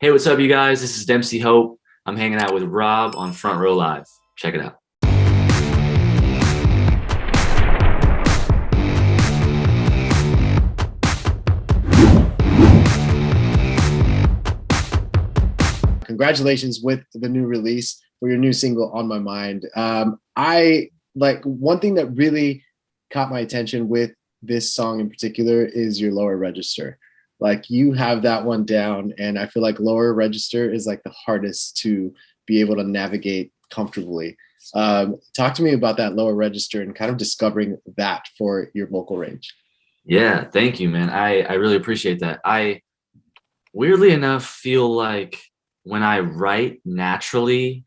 Hey, what's up, you guys? This is Dempsey Hope. I'm hanging out with Rob on Front Row Live. Check it out. Congratulations with the new release for your new single On My Mind. I like one thing that really caught my attention with this song in particular is your lower register. Like you have that one down, and I feel like lower register is like the hardest to be able to navigate comfortably. Talk to me about that lower register and kind of discovering that for your vocal range. Yeah, thank you, man. I really appreciate that. I weirdly enough feel like when I write naturally,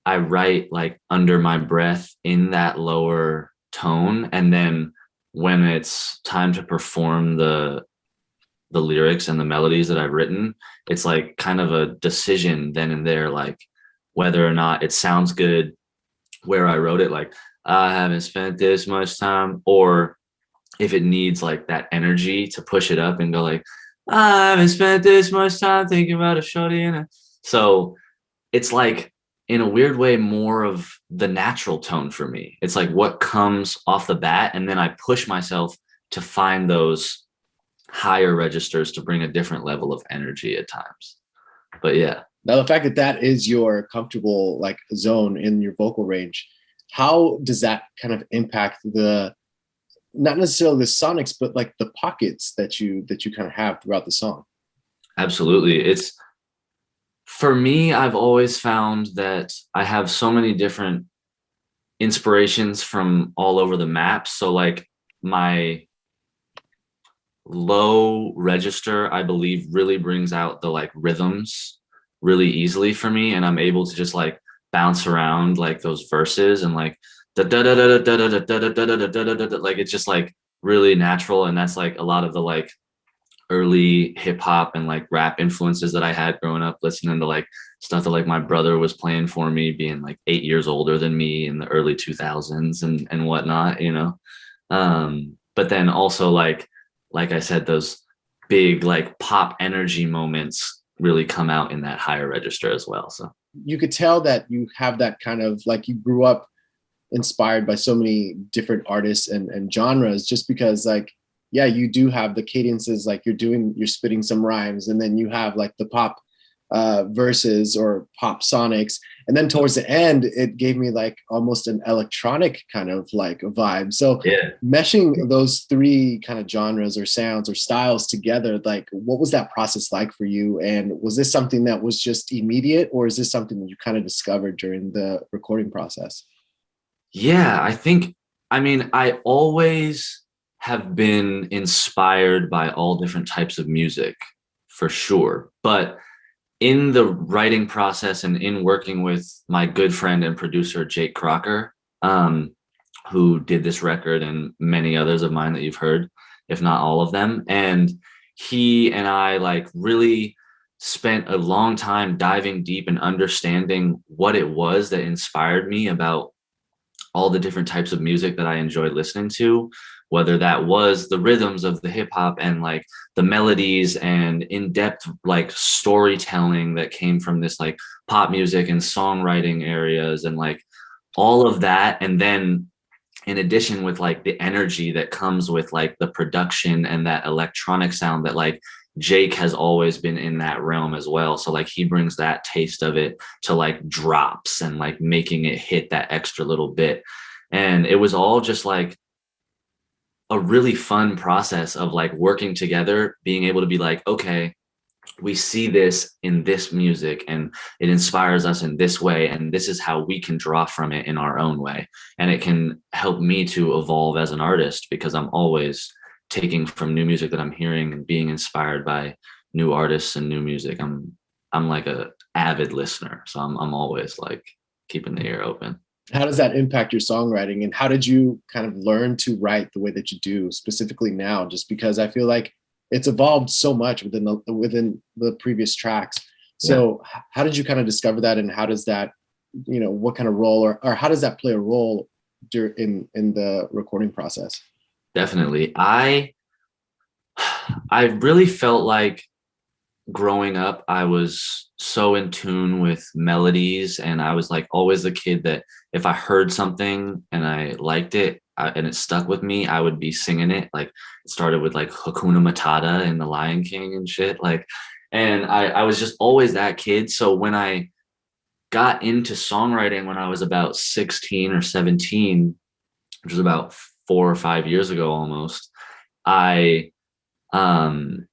I write like under my breath in that lower tone. And then when it's time to perform the lyrics and the melodies that I've written, it's like kind of a decision then and there, like whether or not it sounds good where I wrote it, like I haven't spent this much time, or if it needs like that energy to push it up and go like, I haven't spent this much time thinking about a shorty and so it's like in a weird way more of the natural tone for me. It's like what comes off the bat, and then I push myself to find those higher registers to bring a different level of energy at times. But yeah. Now, the fact that that is your comfortable like zone in your vocal range, how does that kind of impact the not necessarily the sonics, but like the pockets that you kind of have throughout the song? Absolutely. It's for me, I've always found that I have so many different inspirations from all over the map. So like my low register, I believe, really brings out the like rhythms really easily for me, and I'm able to just like bounce around like those verses and like da da da da da da da da da da da da da, like it's just like really natural, and that's like a lot of the like early hip hop and like rap influences that I had growing up, listening to like stuff that like my brother was playing for me, being like 8 years older than me in the early 2000s and whatnot, you know. But then also like I said, those big like pop energy moments really come out in that higher register as well. So You could tell that you have that kind of like you grew up inspired by so many different artists and genres just because like yeah you do have the cadences like you're spitting some rhymes and then you have like the pop verses or pop sonics, and then towards the end it gave me like almost an electronic kind of like vibe. So yeah. meshing those three kind of genres or sounds or styles together, like what was that process like for you, and was this something that was just immediate or is this something that you kind of discovered during the recording process? Yeah, I think, I mean, I always have been inspired by all different types of music for sure. But in the writing process and in working with my good friend and producer, Jake Crocker, who did this record and many others of mine that you've heard, if not all of them. And he and I like really spent a long time diving deep and understanding what it was that inspired me about all the different types of music that I enjoyed listening to, whether that was the rhythms of the hip hop and like the melodies and in-depth like storytelling that came from this like pop music and songwriting areas and like all of that. And then in addition with like the energy that comes with like the production and that electronic sound that like Jake has always been in that realm as well. So like he brings that taste of it to like drops and like making it hit that extra little bit. And it was all just like a really fun process of like working together, being able to be like, okay, we see this in this music and it inspires us in this way, and this is how we can draw from it in our own way, and it can help me to evolve as an artist because I'm always taking from new music that I'm hearing and being inspired by new artists and new music. I'm like a avid listener, so I'm always like keeping the ear open. How does that impact your songwriting, and how did you kind of learn to write the way that you do specifically now? Just because I feel like it's evolved so much within the previous tracks. Yeah, So how did you kind of discover that, and how does that, what kind of role, or how does that play a role in the recording process? definitely. I really felt like growing up, I was so in tune with melodies, and I was like always the kid that if I heard something and I liked it and it stuck with me, I would be singing it. Like it started with like Hakuna Matata and The Lion King and shit. Like, and I was just always that kid. So when I got into songwriting when I was about 16 or 17, which was about 4 or 5 years ago almost, I um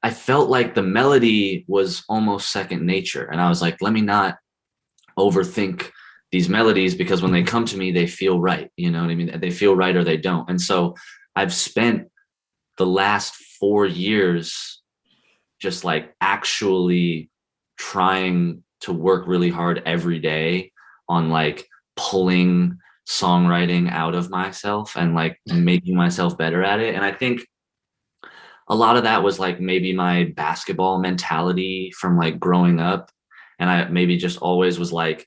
I felt like the melody was almost second nature. And I was like, let me not overthink these melodies, because when they come to me, they feel right. You know what I mean? They feel right or they don't. And so I've spent the last 4 years just like actually trying to work really hard every day on like pulling songwriting out of myself and like making myself better at it. And I think a lot of that was like maybe my basketball mentality from like growing up. And I maybe just always was like,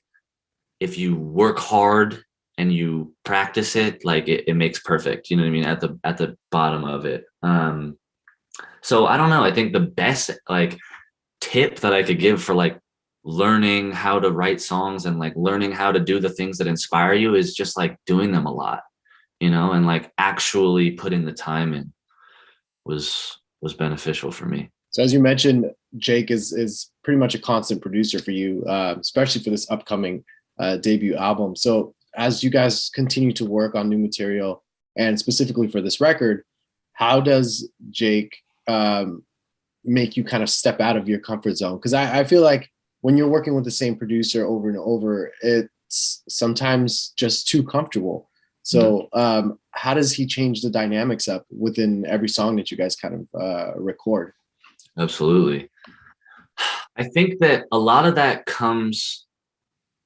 if you work hard and you practice it, like it makes perfect. You know what I mean? At the bottom of it. So I don't know. I think the best like tip that I could give for like learning how to write songs and like learning how to do the things that inspire you is just like doing them a lot, you know, and like actually putting the time in was beneficial for me. So as you mentioned, Jake is pretty much a constant producer for you, especially for this upcoming debut album. So as you guys continue to work on new material, and specifically for this record, how does Jake make you kind of step out of your comfort zone? Because I feel like when you're working with the same producer over and over, it's sometimes just too comfortable. So how does he change the dynamics up within every song that you guys kind of record? Absolutely. I think that a lot of that comes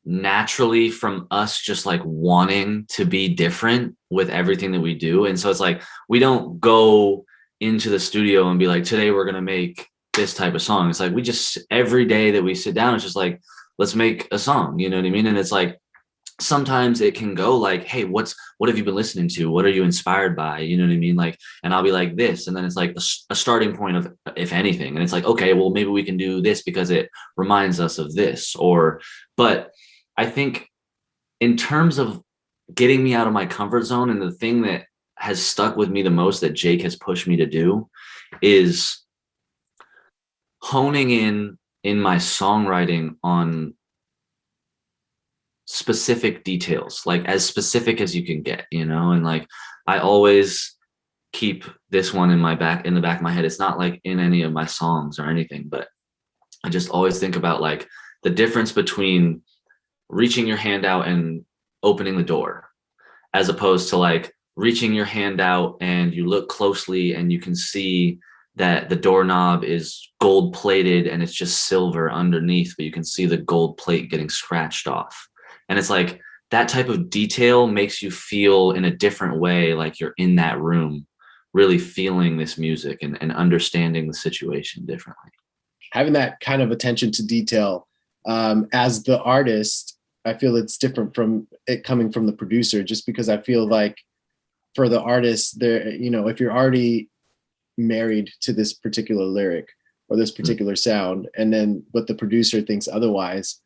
naturally from us just like wanting to be different with everything that we do. And so it's like we don't go into the studio and be like, today we're going to make this type of song. It's like we just every day that we sit down, it's just like, let's make a song. You know what I mean? And it's like sometimes it can go like, hey, what have you been listening to? What are you inspired by? You know what I mean? Like, and I'll be like this, and then it's like a starting point of, if anything, and it's like, okay, well, maybe we can do this because it reminds us of this. Or but I think in terms of getting me out of my comfort zone, and the thing that has stuck with me the most that Jake has pushed me to do is honing in my songwriting on specific details, like as specific as you can get, you know. And like I always keep this one in the back of my head. It's not like in any of my songs or anything, but I just always think about like the difference between reaching your hand out and opening the door, as opposed to like reaching your hand out and you look closely and you can see that the doorknob is gold plated and it's just silver underneath, but you can see the gold plate getting scratched off. And it's like that type of detail makes you feel in a different way, like you're in that room, really feeling this music and understanding the situation differently. Having that kind of attention to detail, as the artist, I feel it's different from it coming from the producer, just because I feel like for the artist there, you know, if you're already married to this particular lyric or this particular sound, and then but the producer thinks otherwise,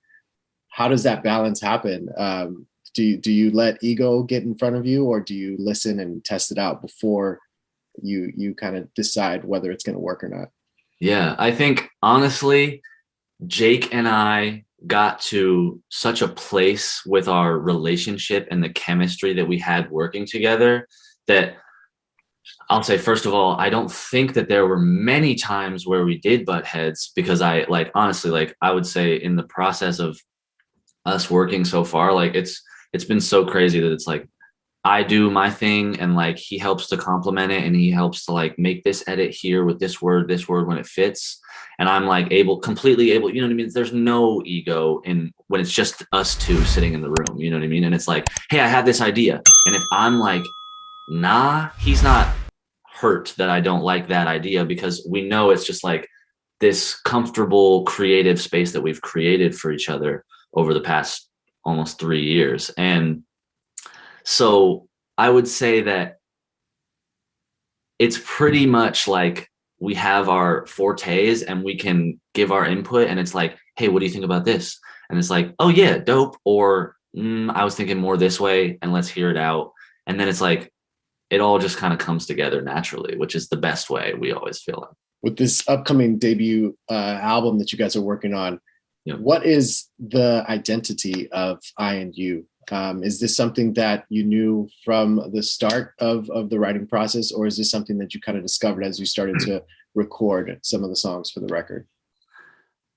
how does that balance happen? Do you let ego get in front of you, or do you listen and test it out before you kind of decide whether it's going to work or not? Yeah, I think honestly, Jake and I got to such a place with our relationship and the chemistry that we had working together that I'll say, first of all, I don't think that there were many times where we did butt heads, because I like honestly, like I would say in the process of us working so far, like it's been so crazy that it's like I do my thing and like he helps to complement it, and he helps to like make this edit here with this word when it fits. And I'm like completely able, you know what I mean? There's no ego in when it's just us two sitting in the room, you know what I mean? And it's like, hey, I have this idea. And if I'm like, nah, he's not hurt that I don't like that idea, because we know it's just like this comfortable creative space that we've created for each other over the past almost 3 years. And so I would say that it's pretty much like we have our fortes and we can give our input, and it's like, hey, what do you think about this? And it's like, oh yeah, dope. Or I was thinking more this way, and let's hear it out. And then it's like, it all just kind of comes together naturally, which is the best way, we always feel like. With this upcoming debut album that you guys are working on, Yep. What is the identity of I and You? Is this something that you knew from the start of the writing process, or is this something that you kind of discovered as you started to record some of the songs for the record?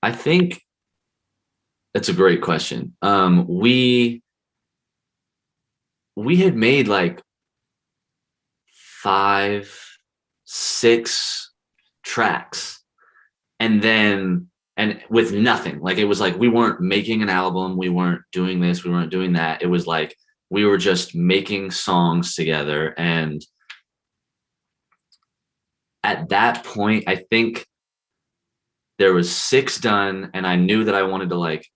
I think that's a great question. We had made like 5, 6 tracks, and then and with nothing. Like, it was like we weren't making an album, we weren't doing this, we weren't doing that. It was like we were just making songs together. And at that point, I think there was 6 done, and I knew that I wanted to like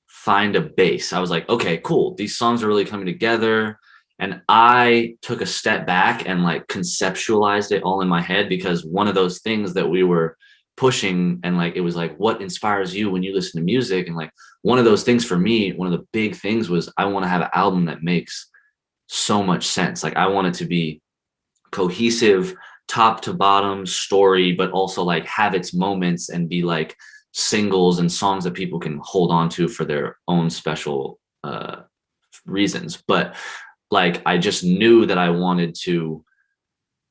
find a base. I was like, okay, cool, these songs are really coming together. And I took a step back and like conceptualized it all in my head, because one of those things that we were pushing, and like, it was like, what inspires you when you listen to music? And like, one of those things for me, one of the big things was, I want to have an album that makes so much sense. Like, I want it to be cohesive, top to bottom story, but also like have its moments and be like singles and songs that people can hold on to for their own special reasons. But like, I just knew that I wanted to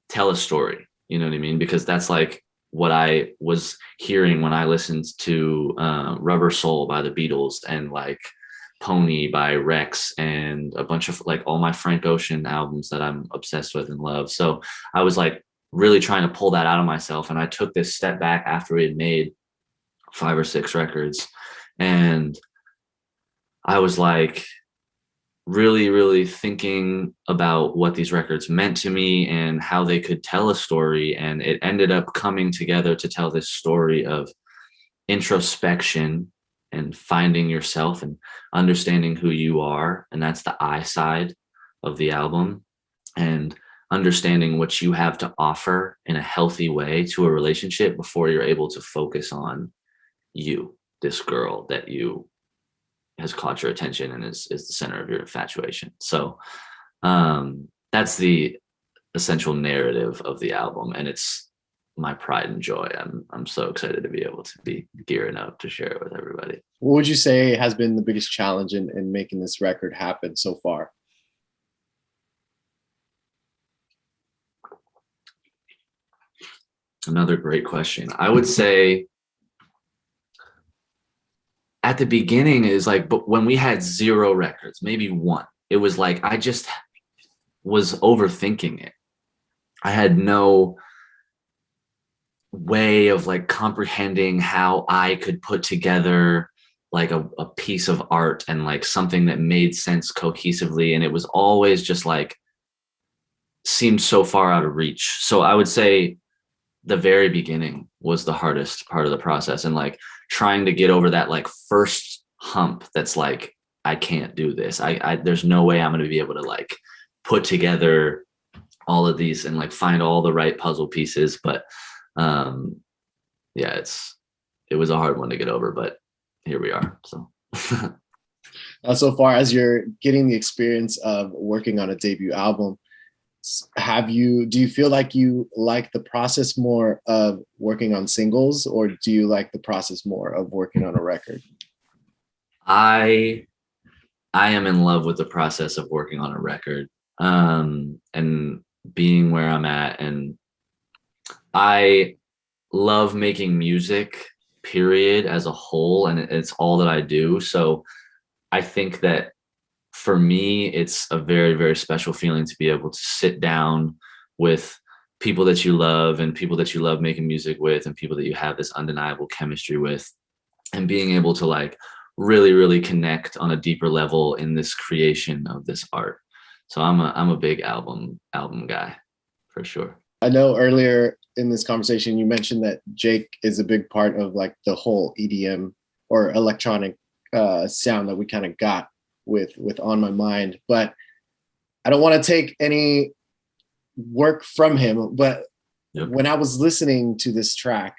tell a story, you know what I mean? Because that's like what I was hearing when I listened to Rubber Soul by the Beatles, and like Pony by Rex, and a bunch of like all my Frank Ocean albums that I'm obsessed with and love. So I was like really trying to pull that out of myself. And I took this step back after we had made 5 or 6 records. And I was like really, really thinking about what these records meant to me and how they could tell a story. And it ended up coming together to tell this story of introspection and finding yourself and understanding who you are. And that's the I side of the album. And understanding what you have to offer in a healthy way to a relationship before you're able to focus on you, this girl that you has caught your attention and is the center of your infatuation. So that's the essential narrative of the album, and it's my pride and joy. I'm so excited to be able to be gearing up to share it with everybody. What would you say has been the biggest challenge in making this record happen so far? Another great question. I would say at the beginning is like, but when we had 0 records, maybe 1, it was like I just was overthinking it. I had no way of like comprehending how I could put together like a piece of art and like something that made sense cohesively. And it was always just like seemed so far out of reach. So I would say the very beginning was the hardest part of the process, and like trying to get over that like first hump that's like, I can't do this. I there's no way I'm going to be able to like put together all of these and like find all the right puzzle pieces. But yeah, it was a hard one to get over, but here we are. So So far as you're getting the experience of working on a debut album, do you feel like you like the process more of working on singles, or do you like the process more of working on a record? I am in love with the process of working on a record, and being where I'm at. And I love making music, period, as a whole, and it's all that I do. So I think that for me, it's a very, very special feeling to be able to sit down with people that you love, and people that you love making music with, and people that you have this undeniable chemistry with, and being able to like really, really connect on a deeper level in this creation of this art. So I'm a big album guy for sure. I know earlier in this conversation you mentioned that Jake is a big part of like the whole EDM or electronic sound that we kind of got with On My Mind, but I don't want to take any work from him, but Yep. when I was listening to this track,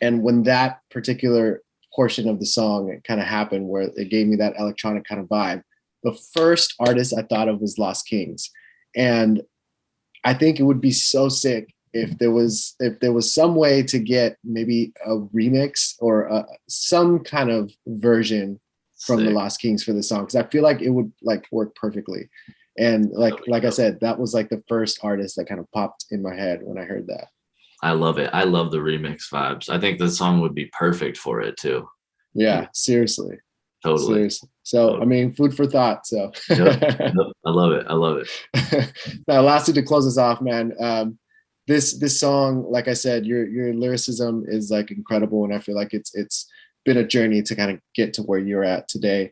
and when that particular portion of the song kind of happened, where it gave me that electronic kind of vibe, the first artist I thought of was Lost Kings. And I think it would be so sick if there was some way to get maybe a remix or some kind of version from the Lost Kings for the song, because I feel like it would like work perfectly. And like I said, that was like the first artist that kind of popped in my head when I heard that. I love it. I love the remix vibes. I think the song would be perfect for it too. Yeah, seriously. Totally. Seriously. So, Totally. I mean, food for thought. So, Yep. Yep. I love it. I love it. Now, lastly, to close us off, man, this song, like I said, your lyricism is like incredible, and I feel like it's been a journey to kind of get to where you're at today.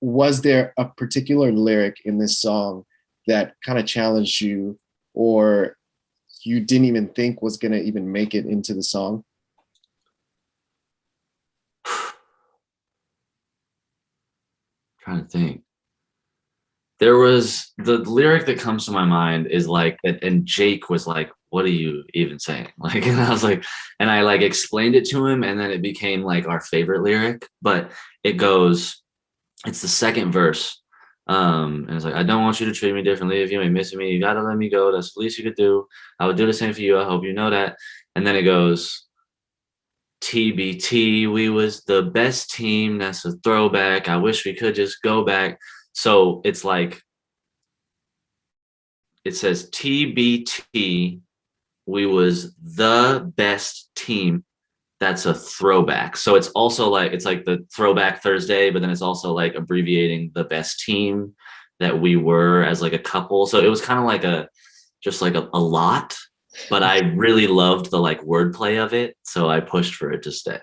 Was there a particular lyric in this song that kind of challenged you, or you didn't even think was going to even make it into the song? Trying to think. There was the lyric that comes to my mind is like, and Jake was like, "What are you even saying?" Like, and I was like, and I like explained it to him, and then it became like our favorite lyric. But it goes, it's the second verse. And it's like, "I don't want you to treat me differently. If you ain't missing me, you gotta let me go. That's the least you could do. I would do the same for you. I hope you know that." And then it goes, "TBT, we was the best team. That's a throwback. I wish we could just go back." So it's like, it says TBT, we was the best team. That's a throwback. So it's also like, it's like the throwback Thursday, but then it's also like abbreviating the best team that we were as like a couple. So it was kind of like just like a lot, but I really loved the like wordplay of it. So I pushed for it to stay.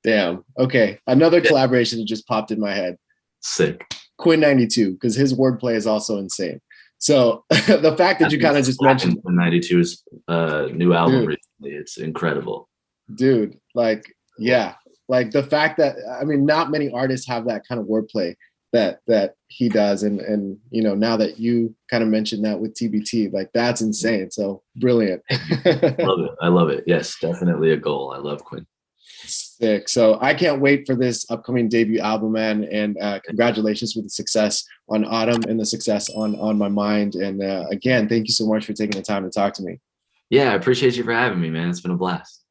Damn. Okay. Another collaboration that just popped in my head. Sick. Quinn 92, because his wordplay is also insane. So the fact that you kind of just mentioned 92's new album dude, recently, it's incredible. Dude, like, yeah, like the fact that, I mean, not many artists have that kind of wordplay that he does, and you know, now that you kind of mentioned that with TBT, like that's insane. So brilliant. Love it. I love it. Yes, definitely a goal. I love Quinn. Sick. So I can't wait for this upcoming debut album, man. And congratulations with the success on Autumn and the success on My Mind. And again, thank you so much for taking the time to talk to me. Yeah, I appreciate you for having me, man. It's been a blast.